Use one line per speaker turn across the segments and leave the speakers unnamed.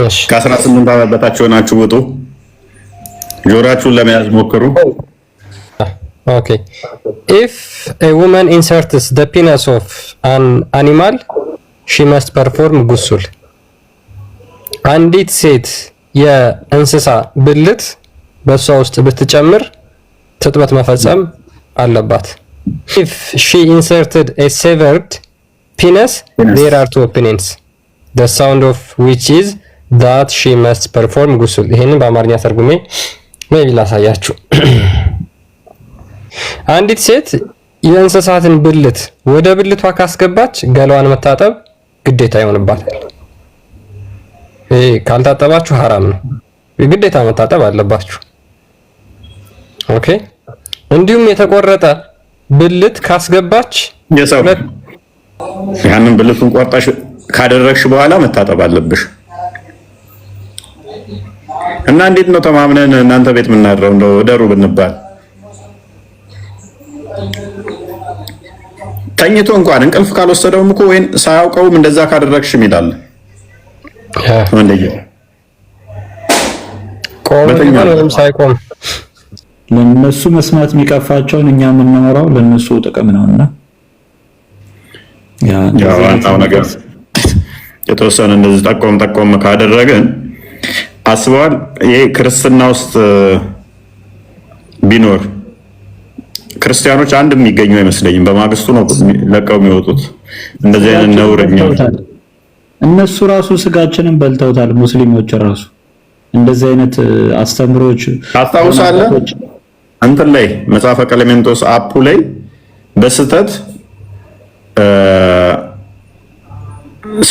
እሺ
ከ18 ዓመት በታች ሆናችሁ ውጡ። ጆሮአችሁን ለመያዝ ሞክሩ።
Okay. If a woman inserts the penis of an animal, she must perform ghusl. አንዲት ሴት የእንስሳ ብልት በሷ ውስጥ ብትጨምር ትጥበት መፈጸም አለባት። If she inserted a severed penis, there are two opinions. The sound of which is that she must perform ghusl. ይሄንን በአማርኛ ተርጉሜ maybe ላሳያችሁ። አንዲት ሴት የእንስሳትን ብልት ወደ ብልቷ ካስገባች ገላዋን መታጠብ ግዴታ ይሆንባታል። ካልታጠባችሁ ሐራም ነው። ግዴታ መታጠብ አለባችሁ። ኦኬ። እንዲሁም የተቆረጠ ብልት ካስገባች
ያንን ብልቱን ቆርጣሽ ካደረግሽ በኋላ መታጠብ አለብሽ። እና እንዴት ነው ተማምነን እናንተ ቤት የምናድረው? እንደው ደሩ ብንባል ተኝቶ እንኳን እንቅልፍ ካልወሰደውም እኮ ወይን ሳያውቀውም እንደዛ ካደረግሽም ይላል። ወንደየ
ቆም ሳይቆም
ለነሱ መስማት የሚቀፋቸውን እኛ የምናወራው ለነሱ ጥቅም ነውና
ያው ዋናው ነገር የተወሰነ እንደዚህ ጠቆም ካደረገን አስበዋል። ይሄ ክርስትና ውስጥ ቢኖር ክርስቲያኖች አንድ የሚገኙ አይመስለኝም። በማግስቱ ነው ለቀው የሚወጡት። እንደዚህ አይነት ነውረኛ
እነሱ ራሱ ስጋችንን በልተውታል። ሙስሊሞች ራሱ እንደዚህ አይነት አስተምሮች
ታስታውሳለህ? እንትን ላይ መጽሐፈ ቀሌሜንጦስ አፑ ላይ በስተት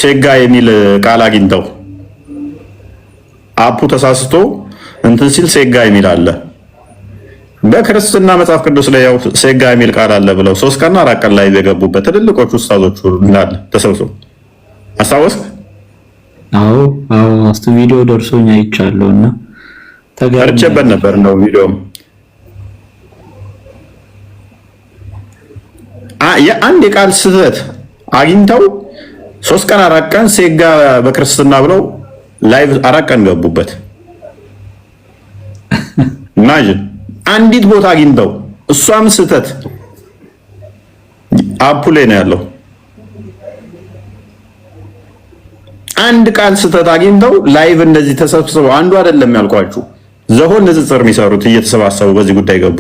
ሴጋ የሚል ቃል አግኝተው አፑ ተሳስቶ እንትን ሲል ሴጋ የሚል አለ። በክርስትና መጽሐፍ ቅዱስ ላይ ያው ሴጋ የሚል ቃል አለ ብለው 3 ቀን 4 ቀን ላይ የገቡበት ትልልቆቹ ኡስታዞች እንዳለ ተሰብስበው አስታወስክ?
አዎ አስቱ ቪዲዮ ደርሶኛ አይቻለውና
ተጋርቸበት ነበር ነው ቪዲዮ የአንድ የቃል ስህተት አግኝተው 3 ቀን 4 ቀን ሴጋ በክርስትና ብለው ላይቭ 4 ቀን ገቡበት። ኢማጂን አንዲት ቦታ አግኝተው እሷም ስህተት አፑ ላይ ነው ያለው። አንድ ቃል ስህተት አግኝተው ላይቭ እንደዚህ ተሰብስበው አንዱ አይደለም ያልኳችሁ ዘሆን ንጽጽር የሚሰሩት እየተሰባሰቡ በዚህ ጉዳይ ገቡ።